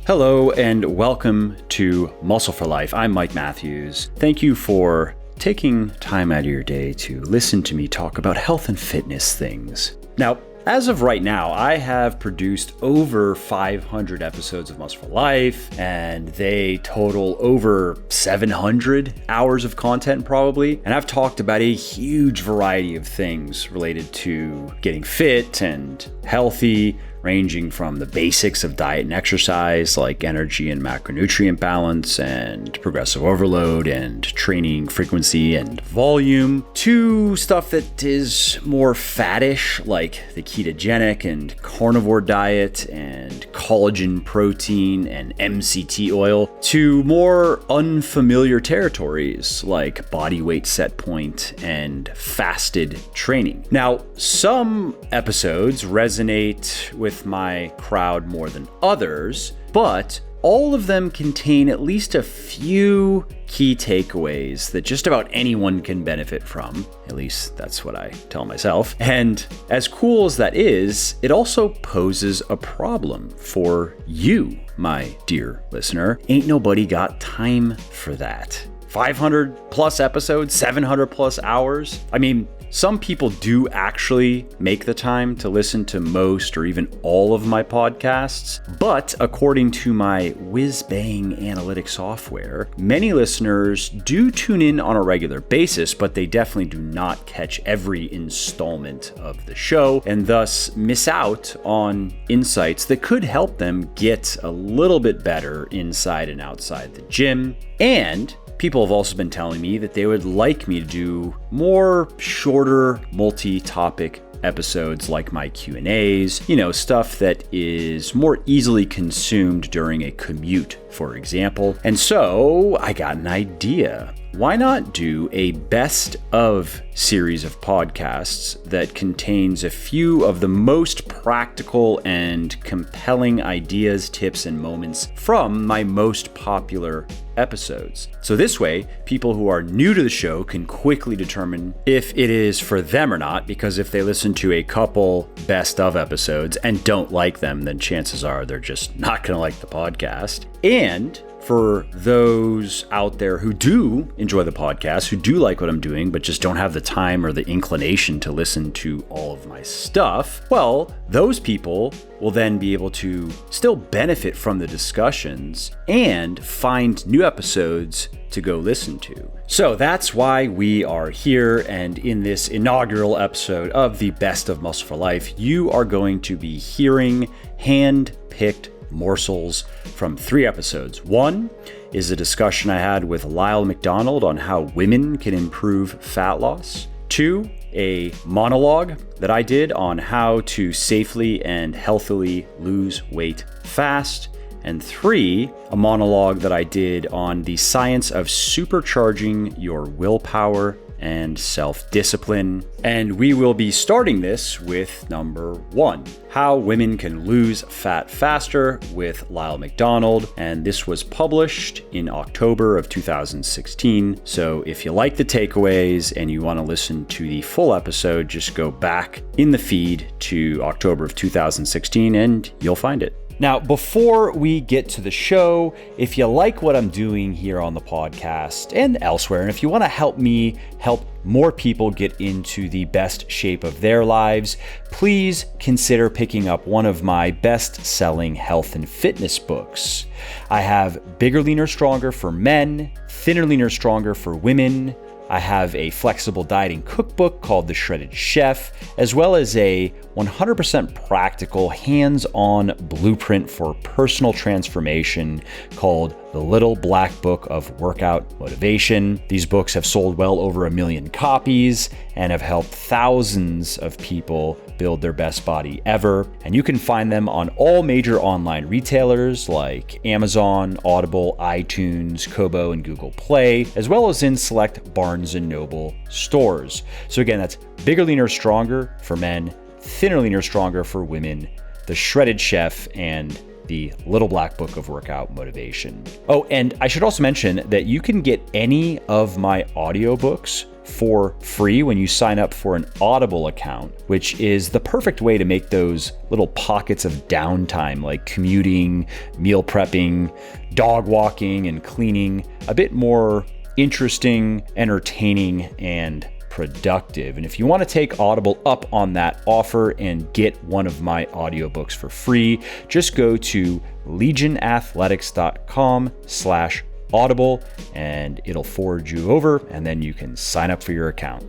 Hello and welcome to Muscle for Life. I'm Mike Matthews. Thank you for taking time out of your day to listen to me talk about health and fitness things. Now, as of right now, I have produced over 500 episodes of Muscle for Life, and they total over 700 hours of content probably. And I've talked about a huge variety of things related to getting fit and healthy, ranging from the basics of diet and exercise like energy and macronutrient balance and progressive overload and training frequency and volume, to stuff that is more fattish like the ketogenic and carnivore diet and collagen protein and MCT oil, to more unfamiliar territories like body weight set point and fasted training. Now, some episodes resonate with my crowd more than others, but all of them contain at least a few key takeaways that just about anyone can benefit from. At least that's what I tell myself. And as cool as that is, it also poses a problem for you, my dear listener. Ain't nobody got time for that. 500 plus episodes, 700 plus hours. I mean, some people do actually make the time to listen to most or even all of my podcasts, but according to my wizbang analytic software, many listeners do tune in on a regular basis, but they definitely do not catch every installment of the show and thus miss out on insights that could help them get a little bit better inside and outside the gym. And people have also been telling me that they would like me to do more shorter multi-topic episodes like my Q&As, stuff that is more easily consumed during a commute, for example. And so I got an idea. Why not do a best of series of podcasts that contains a few of the most practical and compelling ideas, tips, and moments from my most popular episodes? So this way, people who are new to the show can quickly determine if it is for them or not, because if they listen to a couple best of episodes and don't like them, then chances are they're just not going to like the podcast. And for those out there who do enjoy the podcast, who do like what I'm doing, but just don't have the time or the inclination to listen to all of my stuff, well, those people will then be able to still benefit from the discussions and find new episodes to go listen to. So that's why we are here, and in this inaugural episode of the Best of Muscle for Life, you are going to be hearing hand-picked morsels from 3 episodes. One is a discussion I had with Lyle McDonald on how women can improve fat loss. 2, a monologue that I did on how to safely and healthily lose weight fast. And 3, a monologue that I did on the science of supercharging your willpower and self-discipline. And we will be starting this with number 1, how women can lose fat faster, with Lyle McDonald. And this was published in October of 2016. So if you like the takeaways and you want to listen to the full episode, just go back in the feed to October of 2016 and you'll find it. Now, before we get to the show, if you like what I'm doing here on the podcast and elsewhere, and if you want to help me help more people get into the best shape of their lives, please consider picking up one of my best-selling health and fitness books. I have Bigger, Leaner, Stronger for men, Thinner, Leaner, Stronger for women. I have a flexible dieting cookbook called The Shredded Chef, as well as a 100% practical, hands-on blueprint for personal transformation called The Little Black Book of Workout Motivation. These books have sold well over 1 million copies and have helped thousands of people build their best body ever. And you can find them on all major online retailers like Amazon, Audible, iTunes, Kobo, and Google Play, as well as in select Barnes & Noble stores. So again, that's Bigger, Leaner, Stronger for men, Thinner, Leaner, Stronger for women, The Shredded Chef, and The Little Black Book of Workout Motivation. Oh, and I should also mention that you can get any of my audiobooks for free when you sign up for an Audible account, which is the perfect way to make those little pockets of downtime like commuting, meal prepping, dog walking, and cleaning a bit more interesting, entertaining, and productive. And if you want to take Audible up on that offer and get one of my audiobooks for free, just go to legionathletics.com/audible and it'll forward you over, and then you can sign up for your account.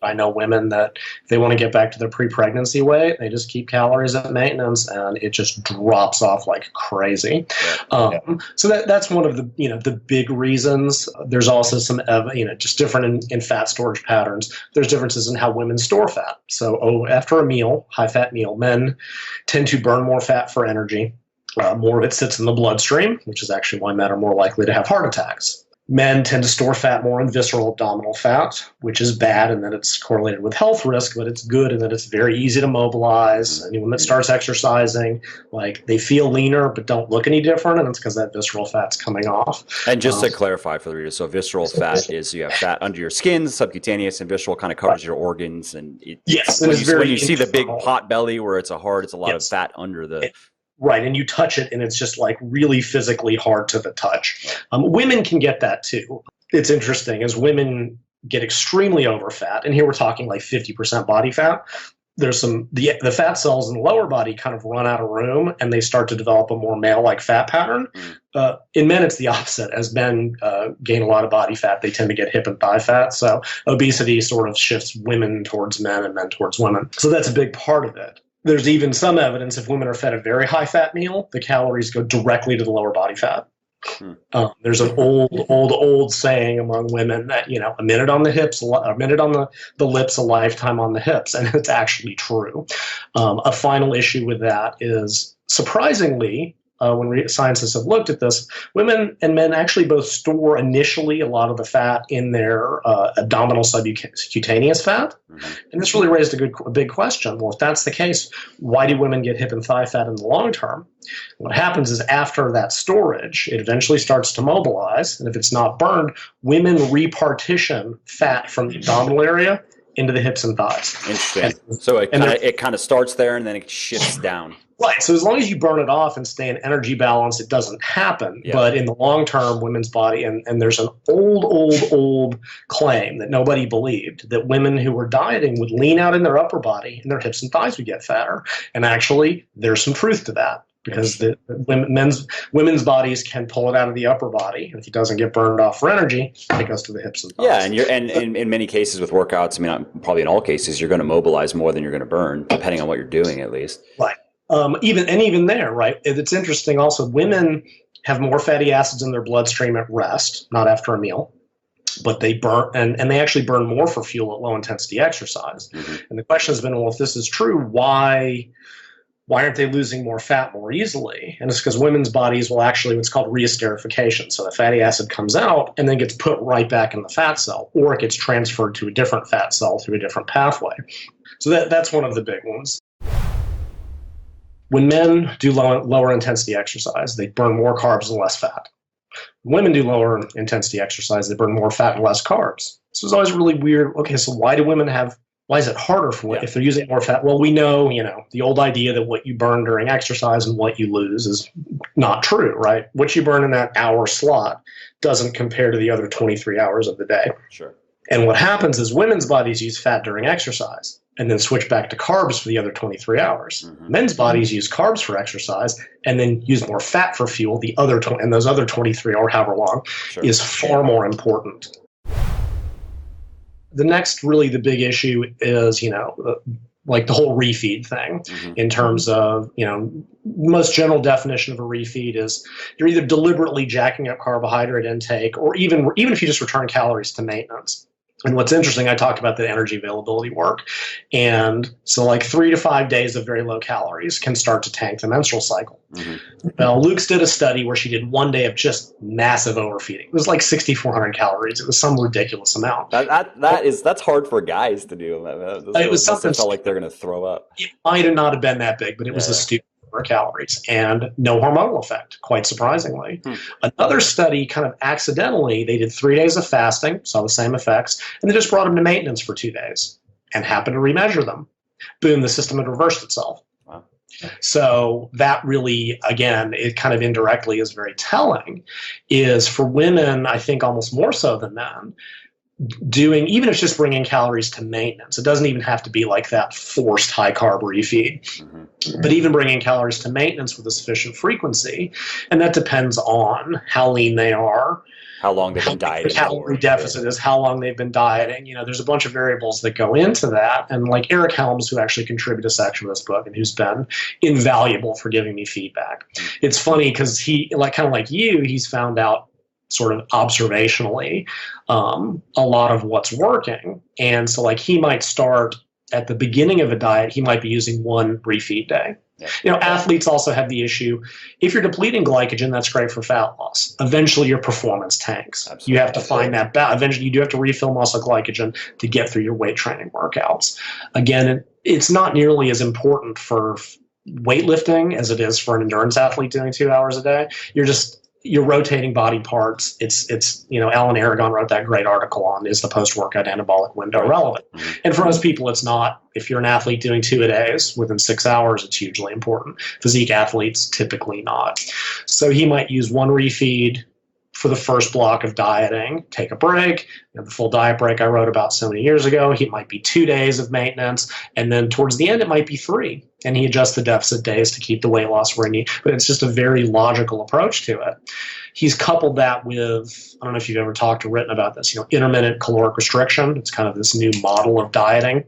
I know women that if they want to get back to their pre-pregnancy weight, they just keep calories at maintenance, and it just drops off like crazy. So that's one of the the big reasons. There's also some just different in fat storage patterns. There's differences in how women store fat. So after a meal, high-fat meal, men tend to burn more fat for energy. More of it sits in the bloodstream, which is actually why men are more likely to have heart attacks. Men tend to store fat more in visceral abdominal fat, which is bad, and that it's correlated with health risk, but it's good in that it's very easy to mobilize. Anyone that starts exercising, they feel leaner but don't look any different, and it's because that visceral fat's coming off. And just to clarify for the readers, so visceral fat is you have fat under your skin, subcutaneous, and visceral kind of covers your organs. And when you see the big pot belly where it's a lot of fat under the... Right, and you touch it, and it's just really physically hard to the touch. Women can get that too. It's interesting, as women get extremely overfat, and here we're talking 50% body fat, there's the fat cells in the lower body kind of run out of room, and they start to develop a more male-like fat pattern. In men, it's the opposite. As men gain a lot of body fat, they tend to get hip and thigh fat. So obesity sort of shifts women towards men and men towards women. So that's a big part of it. There's even some evidence if women are fed a very high-fat meal, the calories go directly to the lower body fat. There's an old saying among women that, a minute on the hips, a minute on the lips, a lifetime on the hips, and it's actually true. A final issue with that is, surprisingly, when scientists have looked at this, women and men actually both store initially a lot of the fat in their abdominal subcutaneous fat. And this really raised a big question. Well, if that's the case, why do women get hip and thigh fat in the long term? What happens is after that storage, it eventually starts to mobilize. And if it's not burned, women repartition fat from the abdominal area into the hips and thighs. Interesting. So it kind of starts there and then it shifts down. Right. So as long as you burn it off and stay in energy balance, it doesn't happen. Yeah. But in the long term, women's body, and there's an old claim that nobody believed, that women who were dieting would lean out in their upper body and their hips and thighs would get fatter. And actually, there's some truth to that. Because women's bodies can pull it out of the upper body, and if it doesn't get burned off for energy, it goes to the hips and thighs. Yeah, and in many cases with workouts, probably in all cases, you're going to mobilize more than you're going to burn, depending on what you're doing, at least. Right. Even there, right? It's interesting. Also, women have more fatty acids in their bloodstream at rest, not after a meal, but they burn, and they actually burn more for fuel at low intensity exercise. And the question has been, well, if this is true, why aren't they losing more fat more easily? And it's because women's bodies will actually, what's called reesterification. So the fatty acid comes out and then gets put right back in the fat cell, or it gets transferred to a different fat cell through a different pathway. So that's one of the big ones. When men do lower intensity exercise, they burn more carbs and less fat. When women do lower intensity exercise, they burn more fat and less carbs. So it's always really weird. Okay, so why is it harder if they're using more fat? Well, we know, the old idea that what you burn during exercise and what you lose is not true, right? What you burn in that hour slot doesn't compare to the other 23 hours of the day. Sure. And what happens is women's bodies use fat during exercise and then switch back to carbs for the other 23 hours. Men's bodies use carbs for exercise and then use more fat for fuel. And those other 23 or however long is far more important. The next, the big issue is, the whole refeed thing in terms of, most general definition of a refeed is you're either deliberately jacking up carbohydrate intake or even if you just return calories to maintenance. And what's interesting, I talked about the energy availability work. And so 3 to 5 days of very low calories can start to tank the menstrual cycle. Well, Luke's did a study where she did 1 day of just massive overfeeding. It was 6,400 calories. It was some ridiculous amount. That's hard for guys to do. It was something. It felt like they're going to throw up. It might not have been that big, but it was a stupid. number of calories and no hormonal effect, quite surprisingly. Another study kind of accidentally, they did 3 days of fasting, saw the same effects, and they just brought them to maintenance for 2 days and happened to remeasure them. Boom, the system had reversed itself. Wow. So that really, again, it kind of indirectly is very telling, is for women, I think almost more so than men, doing, even if it's just bringing calories to maintenance, it doesn't even have to be like that forced high carb refeed, but even bringing calories to maintenance with a sufficient frequency. And that depends on how lean they are, how long they've been dieting. The calorie deficit is how long they've been dieting. There's a bunch of variables that go into that. And like Eric Helms, who actually contributed a section of this book and who's been invaluable for giving me feedback. It's funny because he, kind of like you, he's found out sort of observationally a lot of what's working. And so like he might start at the beginning of a diet, he might be using one refeed day. Yeah. Athletes also have the issue, if you're depleting glycogen, that's great for fat loss. Eventually your performance tanks. Absolutely. You have to find that balance. Eventually you do have to refill muscle glycogen to get through your weight training workouts. Again, it's not nearly as important for weightlifting as it is for an endurance athlete doing 2 hours a day. You're rotating body parts. It's Alan Aragon wrote that great article on, is the post-workout anabolic window relevant? And for most people, it's not. If you're an athlete doing 2 a days within 6 hours, it's hugely important. Physique athletes, typically not. So he might use one refeed for the first block of dieting, take a break. The full diet break I wrote about so many years ago, he might be 2 days of maintenance. And then towards the end, it might be 3. And he adjusts the deficit days to keep the weight loss where he needs. But it's just a very logical approach to it. He's coupled that with, I don't know if you've ever talked or written about this, intermittent caloric restriction. It's kind of this new model of dieting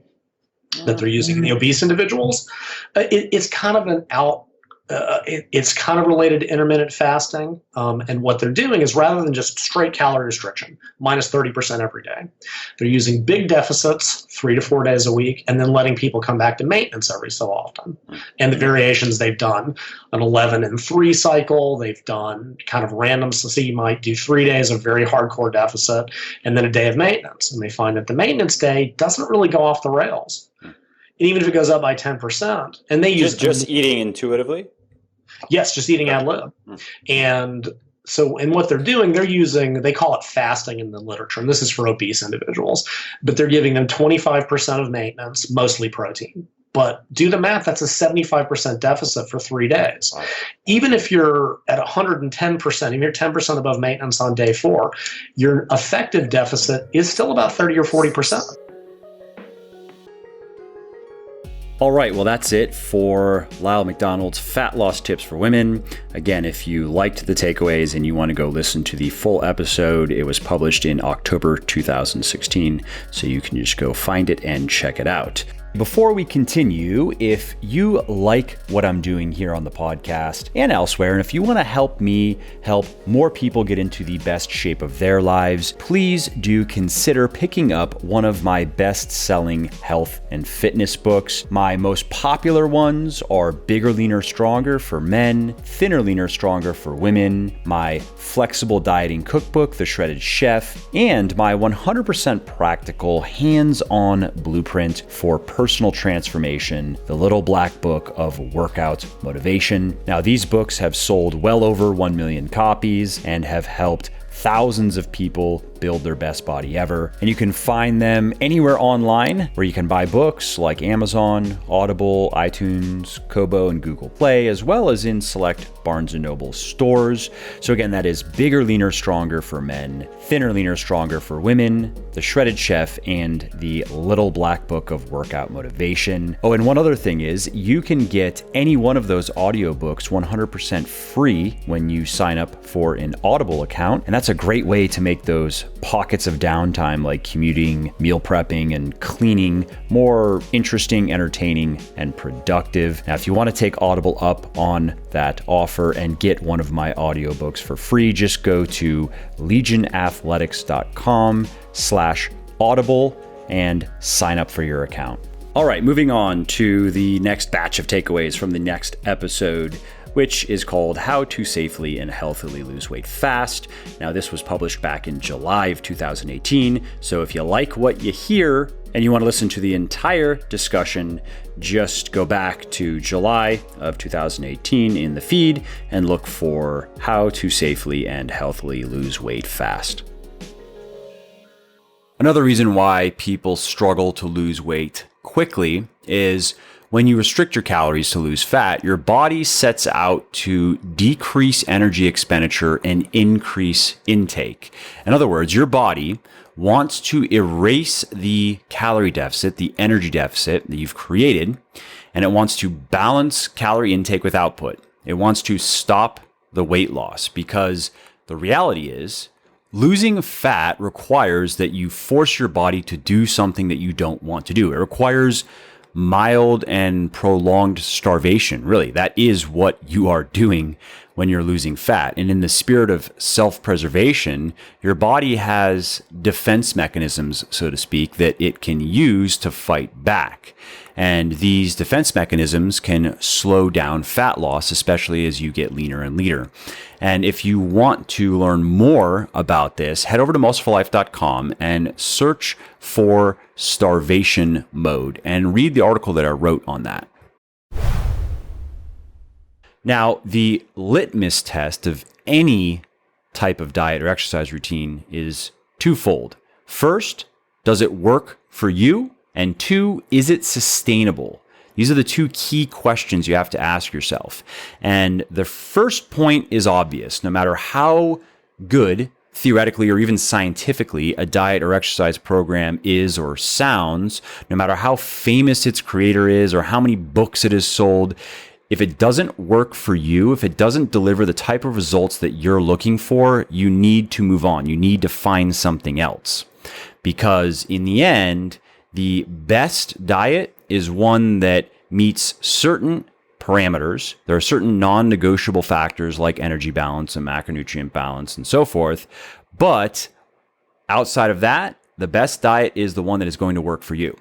that they're using in the obese individuals. It's kind of it's kind of related to intermittent fasting. And what they're doing is, rather than just straight calorie restriction, minus 30% every day, they're using big deficits 3 to 4 days a week, and then letting people come back to maintenance every so often. And the variations they've done, an 11 and 3 cycle, they've done kind of random. So you might do 3 days of very hardcore deficit and then a day of maintenance. And they find that the maintenance day doesn't really go off the rails. And even if it goes up by 10%, and they use just eating intuitively? Yes, just eating ad lib. And so, and what they're doing, they call it fasting in the literature, and this is for obese individuals, but they're giving them 25% of maintenance, mostly protein. But do the math, that's a 75% deficit for 3 days. Wow. Even if you're at 110%, even you're 10% above maintenance on day 4, your effective deficit is still about 30 or 40%. All right, well, that's it for Lyle McDonald's Fat Loss Tips for Women. Again, if you liked the takeaways and you want to go listen to the full episode, it was published in October 2016, so you can just go find it and check it out. Before we continue, if you like what I'm doing here on the podcast and elsewhere, and if you want to help me help more people get into the best shape of their lives, please do consider picking up one of my best-selling health and fitness books. My most popular ones are Bigger, Leaner, Stronger for men, Thinner, Leaner, Stronger for women, my flexible dieting cookbook, The Shredded Chef, and my 100% practical hands-on blueprint for personal transformation, The Little Black Book of Workout Motivation. Now, these books have sold well over 1 million copies and have helped thousands of people build their best body ever. And you can find them anywhere online where you can buy books, like Amazon, Audible, iTunes, Kobo, and Google Play, as well as in select Barnes & Noble stores. So again, that is Bigger, Leaner, Stronger for men, Thinner, Leaner, Stronger for women, The Shredded Chef, and The Little Black Book of Workout Motivation. Oh, and one other thing is, you can get any one of those audiobooks 100% free when you sign up for an Audible account. And that's a great way to make those pockets of downtime, like commuting, meal prepping, and cleaning, more interesting, entertaining, and productive. Now, if you want to take Audible up on that offer and get one of my audiobooks for free, just go to legionathletics.com/audible and sign up for your account. All right, moving on to the next batch of takeaways from the next episode, which is called How to Safely and Healthily Lose Weight Fast. Now, this was published back in July of 2018, so if you like what you hear and you want to listen to the entire discussion, just go back to July of 2018 in the feed and look for How to Safely and Healthily Lose Weight Fast. Another reason why people struggle to lose weight quickly is when you restrict your calories to lose fat, your body sets out to decrease energy expenditure and increase intake. In other words, your body wants to erase the calorie deficit, the energy deficit that you've created, and it wants to balance calorie intake with output. It wants to stop the weight loss because the reality is losing fat requires that you force your body to do something that you don't want to do. It requires mild and prolonged starvation. Really, that is what you are doing when you're losing fat. And in the spirit of self-preservation, your body has defense mechanisms, so to speak, that it can use to fight back. And these defense mechanisms can slow down fat loss, especially as you get leaner and leaner. And if you want to learn more about this, head over to muscleforlife.com and search for starvation mode and read the article that I wrote on that. Now, the litmus test of any type of diet or exercise routine is twofold. First, does it work for you? And two, is it sustainable? These are the two key questions you have to ask yourself. And the first point is obvious. No matter how good, theoretically or even scientifically, a diet or exercise program is or sounds, no matter how famous its creator is or how many books it has sold, if it doesn't work for you, if it doesn't deliver the type of results that you're looking for, you need to move on. You need to find something else. Because in the end, the best diet is one that meets certain parameters. There are certain non-negotiable factors like energy balance and macronutrient balance and so forth. But outside of that, the best diet is the one that is going to work for you.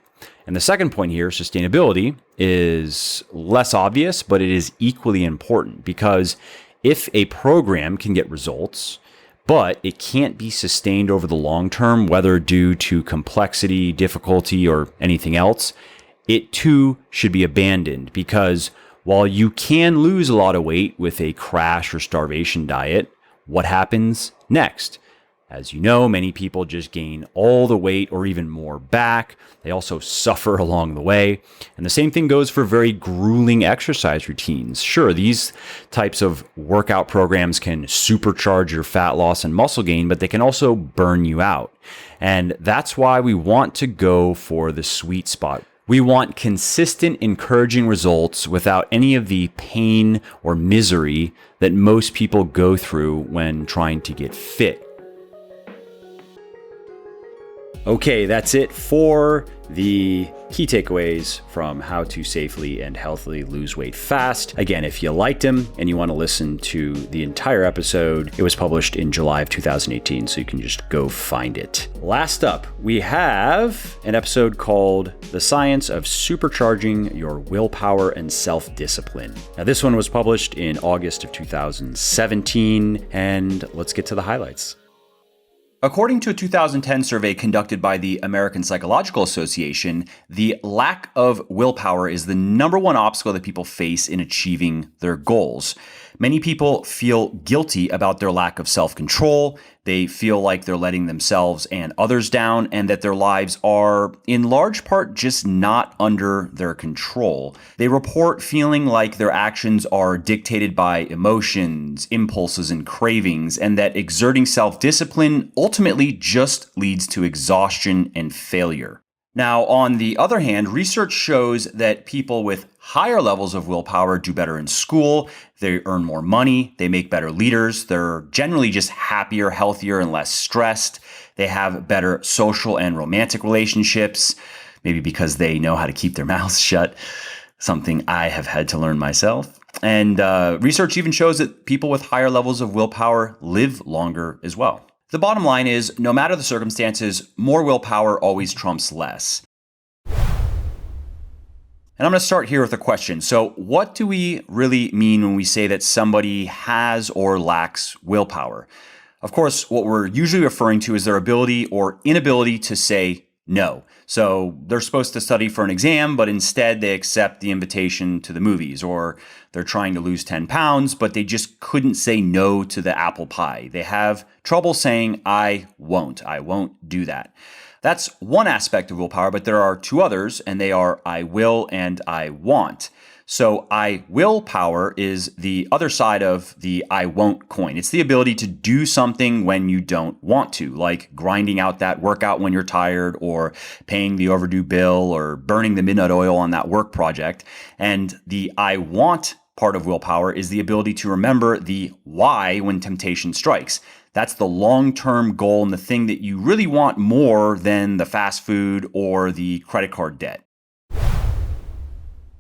And the second point here, sustainability, is less obvious, but it is equally important because if a program can get results, but it can't be sustained over the long term, whether due to complexity, difficulty, or anything else, it too should be abandoned because while you can lose a lot of weight with a crash or starvation diet, what happens next? As you know, many people just gain all the weight or even more back. They also suffer along the way. And the same thing goes for very grueling exercise routines. Sure, these types of workout programs can supercharge your fat loss and muscle gain, but they can also burn you out. And that's why we want to go for the sweet spot. We want consistent, encouraging results without any of the pain or misery that most people go through when trying to get fit. Okay, that's it for the key takeaways from How to Safely and Healthily Lose Weight Fast. Again, if you liked them and you want to listen to the entire episode, it was published in July of 2018, so you can just go find it. Last up, we have an episode called The Science of Supercharging Your Willpower and Self-Discipline. Now, this one was published in August of 2017, and let's get to the highlights. According to a 2010 survey conducted by the American Psychological Association, the lack of willpower is the number one obstacle that people face in achieving their goals. Many people feel guilty about their lack of self-control. They feel like they're letting themselves and others down, and that their lives are, in large part, just not under their control. They report feeling like their actions are dictated by emotions, impulses, and cravings, and that exerting self-discipline ultimately just leads to exhaustion and failure. Now, on the other hand, research shows that people with higher levels of willpower do better in school, they earn more money, they make better leaders, they're generally just happier, healthier, and less stressed. They have better social and romantic relationships, maybe because they know how to keep their mouths shut, something I have had to learn myself. And research even shows that people with higher levels of willpower live longer as well. The bottom line is, no matter the circumstances, more willpower always trumps less. And I'm going to start here with a question. So what do we really mean when we say that somebody has or lacks willpower? Of course, what we're usually referring to is their ability or inability to, say, no. So they're supposed to study for an exam, but instead they accept the invitation to the movies, or they're trying to lose 10 pounds, but they just couldn't say no to the apple pie. They have trouble saying, I won't do that. That's one aspect of willpower, but there are two others, and they are I will and I want. So I will power is the other side of the I won't coin. It's the ability to do something when you don't want to, like grinding out that workout when you're tired, or paying the overdue bill, or burning the midnight oil on that work project. And the I want part of willpower is the ability to remember the why when temptation strikes. That's the long-term goal and the thing that you really want more than the fast food or the credit card debt.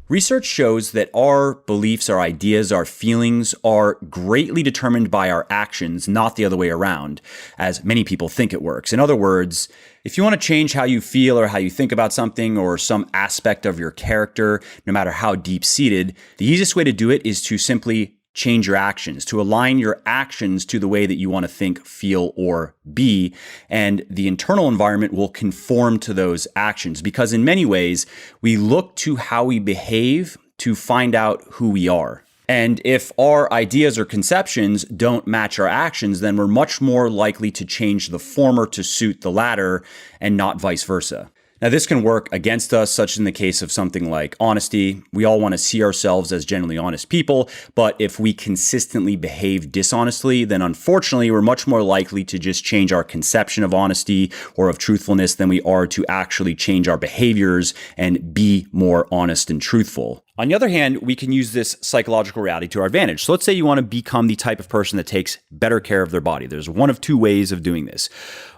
Research shows that our beliefs, our ideas, our feelings are greatly determined by our actions, not the other way around, as many people think it works. In other words, if you want to change how you feel or how you think about something or some aspect of your character, no matter how deep-seated, the easiest way to do it is to simply change your actions, to align your actions to the way that you want to think, feel, or be. And the internal environment will conform to those actions, because in many ways, we look to how we behave to find out who we are. And if our ideas or conceptions don't match our actions, then we're much more likely to change the former to suit the latter and not vice versa. Now, this can work against us, such in the case of something like honesty. We all want to see ourselves as genuinely honest people, but if we consistently behave dishonestly, then unfortunately, we're much more likely to just change our conception of honesty or of truthfulness than we are to actually change our behaviors and be more honest and truthful. On the other hand, we can use this psychological reality to our advantage. So let's say you want to become the type of person that takes better care of their body. There's one of two ways of doing this.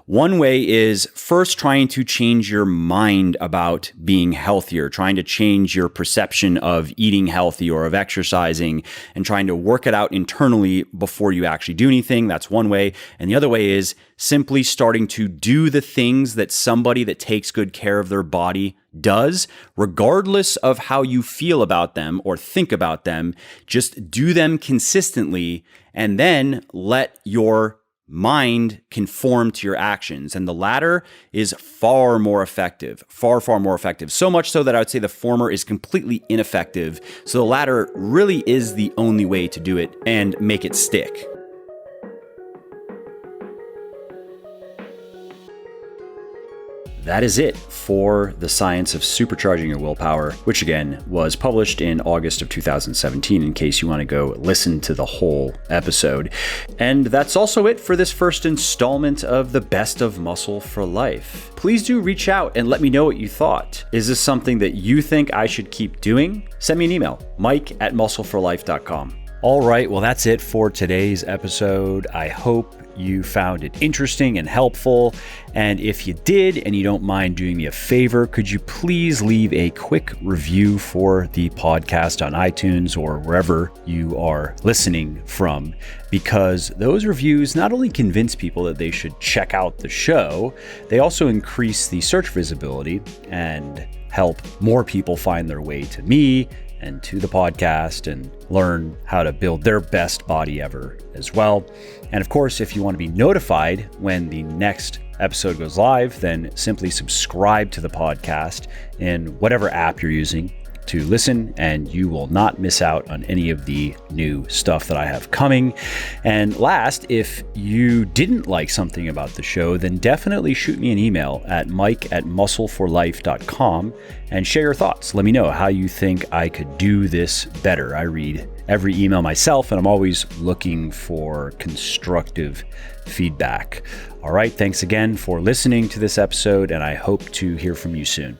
One way is first trying to change your mind about being healthier, trying to change your perception of eating healthy or of exercising, and trying to work it out internally before you actually do anything. That's one way. And the other way is simply starting to do the things that somebody that takes good care of their body does, regardless of how you feel about them or think about them. Just do them consistently, and then let your mind conform to your actions. And the latter is far more effective, far more effective. So much so that I would say the former is completely ineffective. So the latter really is the only way to do it and make it stick. That is it for The Science of Supercharging Your Willpower, which again was published in August of 2017, in case you want to go listen to the whole episode. And that's also it for this first installment of the Best of Muscle for Life. Please do reach out and let me know what you thought. Is this something that you think I should keep doing? Send me an email, mike@muscleforlife.com. All right, well, that's it for today's episode. I hope you found it interesting and helpful. And if you did, and you don't mind doing me a favor, could you please leave a quick review for the podcast on iTunes or wherever you are listening from? Because those reviews not only convince people that they should check out the show, they also increase the search visibility and help more people find their way to me and to the podcast and learn how to build their best body ever as well. And of course, if you want to be notified when the next episode goes live, then simply subscribe to the podcast in whatever app you're using to listen, and you will not miss out on any of the new stuff that I have coming. And last, if you didn't like something about the show, then definitely shoot me an email at mike@muscleforlife.com and share your thoughts. Let me know how you think I could do this better. I read every email myself, and I'm always looking for constructive feedback. All right, thanks again for listening to this episode, and I hope to hear from you soon.